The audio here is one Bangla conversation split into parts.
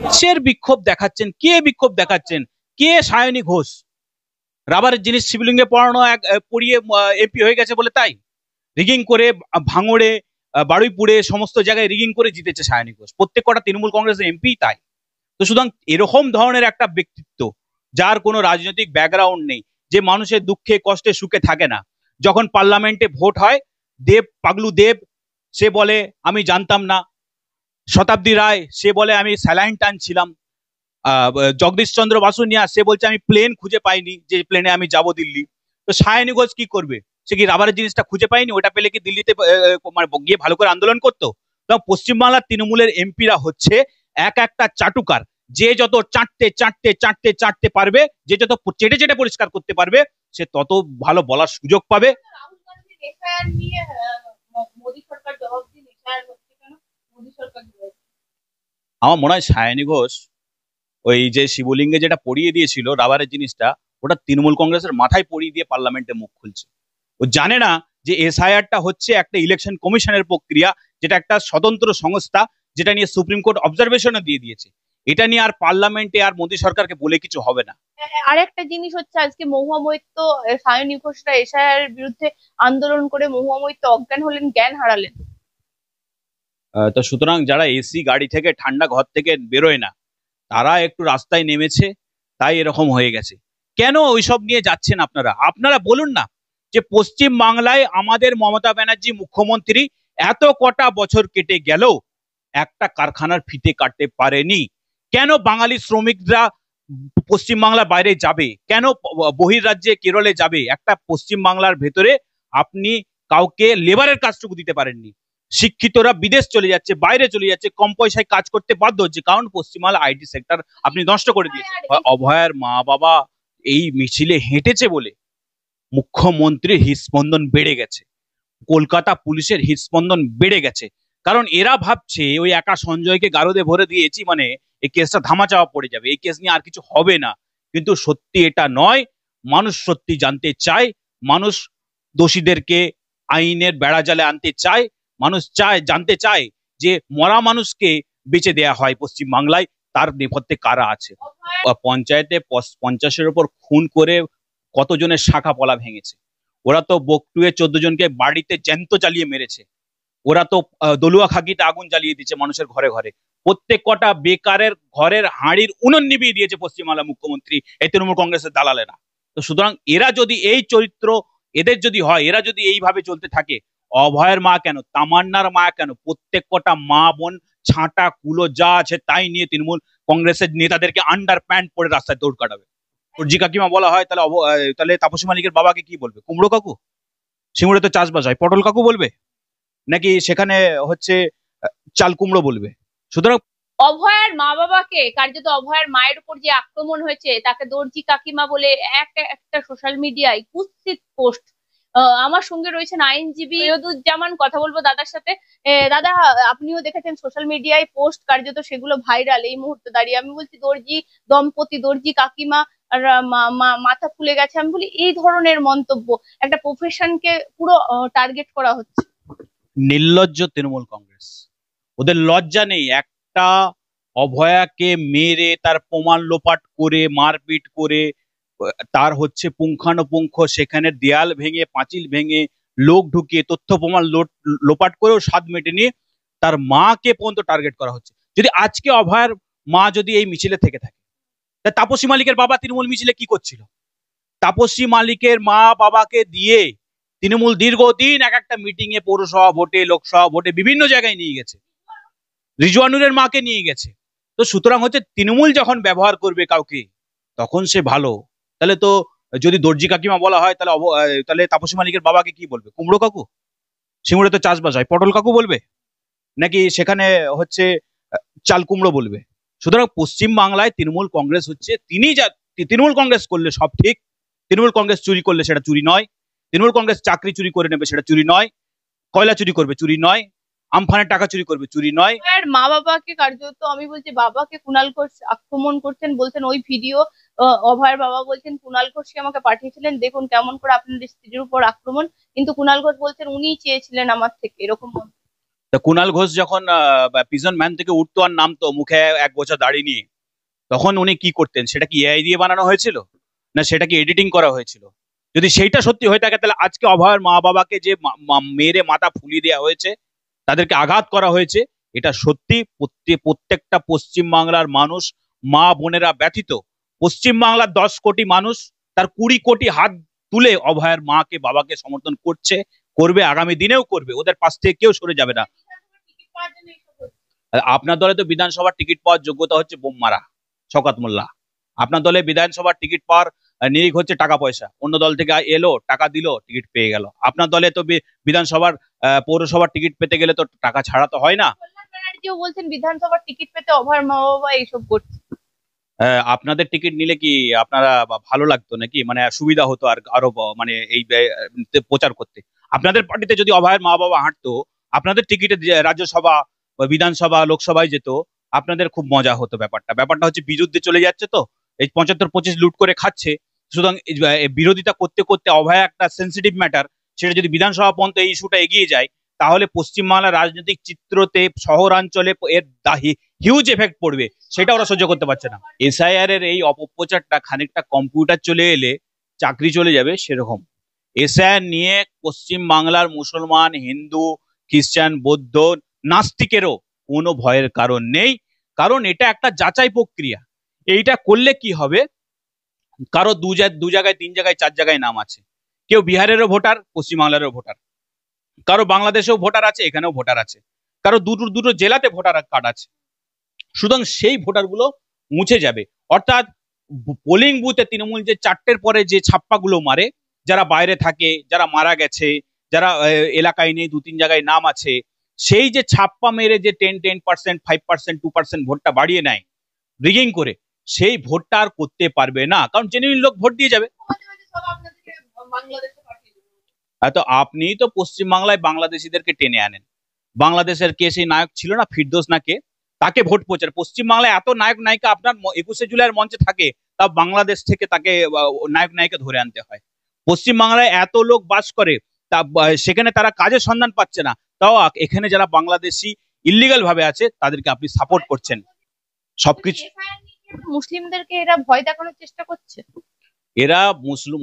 কিসের বিক্ষোভ দেখাচ্ছেন? কে বিক্ষোভ দেখাচ্ছেন? কে সায়নী ঘোষ? রাবারের জিনিস শিবলিঙ্গে পড়ানো পড়িয়ে এমপি হয়ে গেছে বলে তাই? রিগিং করে ভাঙড়ে বারুইপুরে সমস্ত জায়গায় রিগিং করে জিতেছে সায়নী ঘোষ। প্রত্যেক কটা তৃণমূল কংগ্রেসের এমপি তাই। তো সুতরাং এরকম ধরনের একটা ব্যক্তিত্ব যার কোনো রাজনৈতিক ব্যাকগ্রাউন্ড নেই, যে মানুষের দুঃখে কষ্টে সুখে থাকে না, যখন পার্লামেন্টে ভোট হয় পাগলু দেব সে বলে আমি জানতাম না, শতাব্দী রায় সে বলে আমি স্যালাইন টানছিলাম, জগদীশ চন্দ্র বাসুনিয়া সে বলছে আমি প্লেন খুঁজে পাইনি যে প্লেনে আমি যাব দিল্লি। তো সায়নী ঘোষ কি করবে? সে কি রাবারের জিনিসটা খুঁজে পাইনি? ওটা পেলে কি দিল্লিতে মানে গিয়ে ভালো করে আন্দোলন করতো? পশ্চিমবাংলার তৃণমূলের এমপিরা হচ্ছে একটা চাটুকার, যে যত চাটতে চাটতে চাটতে চাটতে পারবে, যে যত চেটে চেটে পরিষ্কার করতে পারবে, সে তত ভালো বলার সুযোগ পাবে। আমার মনে হয় সায়নী ঘোষ ওই যে শিবলিঙ্গে যেটা পড়িয়ে দিয়েছিল রাবারের জিনিসটা, ওটা তৃণমূল কংগ্রেসের মাথায় পড়িয়ে দিয়ে পার্লামেন্টে মুখ খুলছে। ও জানে না যে এসআইআরটা হচ্ছে একটা ইলেকশন কমিশনের প্রক্রিয়া, যেটা একটা স্বতন্ত্র সংস্থা, যেটা নিয়ে সুপ্রিম কোর্ট অবজারভেশনও দিয়ে দিয়েছে। এটা নিয়ে আর পার্লামেন্টে আর মোদী সরকারকে বলে কিছু হবে না। আর একটা জিনিস হচ্ছে, আজকে মহুয়া মৈত্র সায়নী ঘোষরা এসআইআর এর বিরুদ্ধে আন্দোলন করে মহুয়া মৈত্র অজ্ঞান হলেন, জ্ঞান হারালেন। তো সুতরাং যারা এসি গাড়ি থেকে ঠান্ডা ঘর থেকে বেরোয় না, তারা একটু রাস্তায় নেমেছে, তাই এরকম হয়ে গেছে। কেন ওইসব নিয়ে যাচ্ছেন আপনারা? আপনারা বলুন না যে পশ্চিম বাংলায় আমাদের মমতা ব্যানার্জি মুখ্যমন্ত্রী এত কটা বছর কেটে গেল একটা কারখানার ফিতে কাটতে পারেনি। কেন বাঙালি শ্রমিকরা পশ্চিম বাংলার বাইরে যাবে? কেন বহির্রাজ্যে কেরলে যাবে? একটা পশ্চিম বাংলার ভেতরে আপনি কাউকে লেবারের কাজটুকু দিতে পারেননি। শিক্ষিতরা বিদেশ চলে যাচ্ছে, বাইরে চলে যাচ্ছে, কম পয়সায় কাজ করতে বাধ্য হচ্ছে, কারণ পশ্চিমবাংলা আইটি সেক্টর আপনি নষ্ট করে দিয়েছেন। অভয়ার মা বাবা এই মিছিলে হেঁটেছে বলে মুখ্যমন্ত্রীর হৃদস্পন্দন বেড়ে গেছে, কলকাতা পুলিশের হৃদস্পন্দন বেড়ে গেছে, কারণ এরা ভাবছে ওই একা সঞ্জয়কে গারদে ভরে দিয়েছি মানে এই কেসটা ধামাচাপা পড়ে যাবে, এই কেস নিয়ে আর কিছু হবে না। কিন্তু সত্যি এটা নয়। মানুষ সত্যি জানতে চায়, মানুষ দোষীদেরকে আইনের বেড়াজালে আনতে চায়, মানুষ জানতে চায় যে মরা মানুষকে বেঁচে দেয়া হয় পশ্চিম বাংলায়, তার নেপথ্যে কারা আছে। পঞ্চায়েতে 50-এর উপর খুন করে কতজনের শাখা পলা ভেঙেছে। ওরা তো বকটুয়ে 14 জনকে বাড়িতে জ্যান্ত জ্বালিয়ে মেরেছে। ওরা তো দলুয়া খাগিতে আগুন জ্বালিয়ে দিচ্ছে মানুষের ঘরে ঘরে। প্রত্যেক কটা বেকারের ঘরের হাঁড়ির উনুন নিভিয়ে দিয়েছে পশ্চিমবাংলা মুখ্যমন্ত্রী, এই তৃণমূল কংগ্রেসের দালালেরা। তো সুতরাং এরা যদি এই চরিত্র এদের যদি হয়, এরা যদি এইভাবে চলতে থাকে, অভয়ের মা কেন, তামান্নার মা কেন, প্রত্যেক কটা মা বোন ছাঁটা কুলো যা আছে তাই নিয়ে তৃণমূল কংগ্রেসের নেতাদেরকে আন্ডার প্যান্ট পরে রাস্তায় দৌড় কাটাবে। দর্জি কাকিমা বলা হয়, তাহলে তাপসী মালিকের বাবাকে কি বলবে? কুমড়ো কাকু? সিঙ্গুরে তো চাষবাস হয়, পটল কাকু বলবে নাকি সেখানে হচ্ছে চাল কুমড়ো বলবে? সুতরাং অভয়ার মা বাবাকে, কার্যত অভয়ার মায়ের উপর যে আক্রমণ হয়েছে, তাকে দর্জি কাকিমা বলে একটা সোশ্যাল মিডিয়ায় কুৎসিত পোস্ট। আমার সঙ্গে রয়েছেন আইনজীবী সৈয়দুজ্জামান, কথা বলবো দাদার সাথে। দাদা, আপনিও দেখেছেন সোশ্যাল মিডিয়ায় পোস্ট, কার্যত সেগুলো ভাইরাল এই মুহূর্তে দাঁড়িয়ে। আমি বলছি দর্জি দম্পতি, দর্জি কাকিমা আর মাথা ফুলে গেছে। আমি বলি এই ধরনের মন্তব্য, একটা প্রফেশনকে পুরো টার্গেট করা হচ্ছে। নির্লজ্জ তৃণমূল কংগ্রেস, ওদের লজ্জা নেই। একটা অভয়াকে মেরে তার প্রমাণ লোপাট করে মারপিট করে তার হচ্ছে পুঙ্খানুপুঙ্খ সেখানে দেয়াল ভেঙে পাঁচিল ভেঙে লোক ঢুকিয়ে তথ্য প্রমাণ লোপাট করেও স্বাদ মেটেনি, তার মাকে পর্যন্ত টার্গেট করা হচ্ছে। যদি আজকে অভয়ার মা যদি এই মিছিলে থেকে থাকে, তাপসী মালিকের বাবা তৃণমূল মিছিলে কি করছিল? তাপসী মালিকের মা বাবাকে দিয়ে তৃণমূল দীর্ঘদিন একটা মিটিং এ, পৌরসভা ভোটে, লোকসভা ভোটে বিভিন্ন জায়গায় নিয়ে গেছে, রিজওয়ানুরের মাকে নিয়ে গেছে। তো সুতরাং হচ্ছে তৃণমূল যখন ব্যবহার করবে কাউকে তখন সে ভালো। তাহলে তো যদি দর্জি কাকিমা বলা হয়, তাহলে তাপসী মালিকের বাবাকে কি বলবে? কুমড়ো কাকু? সিঙ্গুরে তো চাষবাস হয়, পটল কাকু বলবে নাকি সেখানে হচ্ছে চাল কুমড়ো বলবে? সুতরাং পশ্চিম বাংলায় তৃণমূল কংগ্রেস হচ্ছে, তৃণমূল কংগ্রেস করলে সব ঠিক, তৃণমূল কংগ্রেস চুরি করলে সেটা চুরি নয়, তৃণমূল কংগ্রেস চাকরি চুরি করে নেবে সেটা চুরি নয়, কয়লা চুরি করবে চুরি নয়, আমফানের টাকা চুরি করবে চুরি নয়। মা বাবাকে কার্যত আমি বলছি বাবাকে কুণাল ঘোষ আক্রমণ করছেন, বলছেন ওই ভিডিও অভয়ের বাবা বলছেন কুণাল ঘোষকে আমাকে পাঠিয়েছিলেন, দেখুন কেমন করে আপনাদের স্ত্রীর উপর আক্রমণ, কিন্তু কুণাল ঘোষ বলছেন উনিই চেয়েছিলেন আমার থেকে, এরকম তা কুণাল ঘোষ যখন পিজন ম্যান থেকে উঠতো আর নামতো মুখে এক গোছা দাড়ি নিয়ে, তখন উনি কি করতেন? সেটা কি এআই দিয়ে বানানো হয়েছিল, না সেটা কি এডিটিং করা হয়েছিল? যদি সেইটা সত্যি হয়ে থাকে তাহলে আজকে অভয়ের মা বাবাকে যে মেরে মাথা ফুলিয়ে দেওয়া হয়েছে, তাদেরকে আঘাত করা হয়েছে, এটা সত্যি প্রত্যেকটা পশ্চিম বাংলার মানুষ, মা বোনেরা ব্যতীত পশ্চিম বাংলার 10 কোটি মানুষ তার 20 কোটি হাত তুলে অভয়ের মাকে বাবাকে সমর্থন করছে, করবে, আগামী দিনেও করবে। ওদের পাশ থেকে কেউ সরে যাবে না। আর আপনার দলে তো বিধানসভার টিকিট পাওয়ার যোগ্যতা হচ্ছে বোম মারা শওকত মোল্লা। আপনার দলে বিধানসভার টিকিট পাওয়ার নিরিখ হচ্ছে টাকা পয়সা। অন্য দল থেকে এলো, টাকা দিল, টিকিট পেয়ে গেল। আপনার দলে তো বিধানসভার পৌরসভার টিকিট পেতে গেলে তো টাকা ছাড়া তো হয় না। কল্যাণ ব্যানার্জিও বলছেন বিধানসভার টিকিট পেতে অভয়ের মা বাবা এইসব করছে। আপনাদের টিকিট নিলে কি আপনারা ভালো লাগতো নাকি, মানে সুবিধা হতো আর আরো মানে এই প্রচার করতে? আপনাদের পার্টিতে যদি অভয়ের মা বাবা হাঁটতো, আপনাদের টিকিটে রাজ্যসভা বা বিধানসভা লোকসভায় যেত, আপনাদের খুব মজা হতো। ব্যাপারটা হচ্ছে বিরুদ্ধে চলে যাচ্ছে তো, এই 75-25 লুট করে খাচ্ছে। সুতরাং এই বিরোধিতা করতে করতে অভয় একটা সেন্সিটিভ ম্যাটার, সেটা যদি বিধানসভা পর্যন্ত এই ইস্যুটা এগিয়ে যায়, তাহলে পশ্চিমবাংলার রাজনৈতিক চিত্রতে শহরাঞ্চলে এর হিউজ এফেক্ট পড়বে। সেটা ওরা সহ্য করতে পারছে না। এসআইআর এর এই অপপ্রচারটা খানিকটা কম্পিউটার চলে এলে চাকরি চলে যাবে সেরকম। এসআইআর নিয়ে পশ্চিম বাংলার মুসলমান, হিন্দু, খ্রিস্টান, বৌদ্ধ, নাস্তিকেরও কোনো ভয়ের কারণ নেই, কারণ এটা একটা যাচাই প্রক্রিয়া। এইটা করলে কি হবে, কারো দু জায়গায়, 3 জায়গায়, 4 জায়গায় নাম আছে, কেউ বিহারেরও ভোটার, পশ্চিমবাংলারও ভোটার, কারো বাংলাদেশেও ভোটার আছে, এখানেও ভোটার আছে, কারো দুটো জেলাতে ভোটার কার্ড আছে। সুতরাং সেই ভোটারগুলো মুছে যাবে। অর্থাৎ পোলিং বুথে তৃণমূল যে 4টের পরে যে ছাপ্পাগুলো মারে, যারা বাইরে থাকে, যারা মারা গেছে, যারা এলাকায় নেই, 2-3 জায়গায় নাম আছে, সেই যে ছাপ্পা মেরে যে 10%, 5%, 2% ভোটটা বাড়িয়ে নেয় রিগিং করে, সেই ভোটটা আর করতে পারবে না, কারণ জেনুইন লোক ভোট দিয়ে যাবে। তো আপনি তো পশ্চিমবাংলায় বাংলাদেশিদেরকে টেনে আনেন। বাংলাদেশের কে সেই নায়ক ছিল না, ফিরদৌস নাকে, তাকে ভোট প্রচার। পশ্চিমবাংলায় এত নায়ক নায়িকা আপনার 21শে জুলাইয়ের মঞ্চে থাকে, তা বাংলাদেশ থেকে তাকে নায়ক নায়িকা ধরে আনতে হয়। পশ্চিমবাংলায় এত লোক বাস করে, তা সেখানে তারা কাজের সন্ধান পাচ্ছে না, তাও এখানে যারা বাংলাদেশি ইল্লিগাল ভাবে আছে তাদেরকে আপনি সাপোর্ট করছেন। সবকিছু মুসলিমদেরকে এরা ভয় দেখানোর চেষ্টা করছে। এরা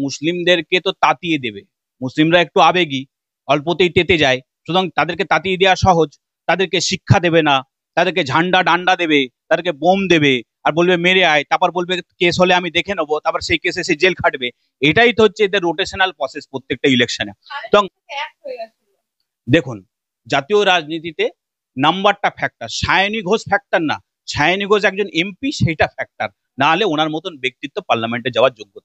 মুসলিমদেরকে তো তাতিয়ে দেবে। মুসলিমরা একটু আবেগী, অল্পতেই তেতে যায়, সুতরাং তাদেরকে তাতিয়ে দেওয়া সহজ। তাদেরকে শিক্ষা দেবে না, তাদেরকে ঝান্ডা ডান্ডা দেবে, তাদেরকে বোম দেবে, আর বলবে মেরে আয়, তারপর বলবে কেস হলে আমি দেখে নেবো, তারপর সেই কেসে সে জেল খাটবে। এটাই তো হচ্ছে এদের রোটেশনাল প্রসেস প্রত্যেকটা ইলেকশনে। তো দেখুন, জাতীয় রাজনীতিতে নাম্বারটা ফ্যাক্টর, সায়নী ঘোষ ফ্যাক্টর না। সায়নী ঘোষ একজন এমপি, সেটা ফ্যাক্টর, না হলে ওনার মতন ব্যক্তিত্ব পার্লামেন্টে যাওয়ার যোগ্যতা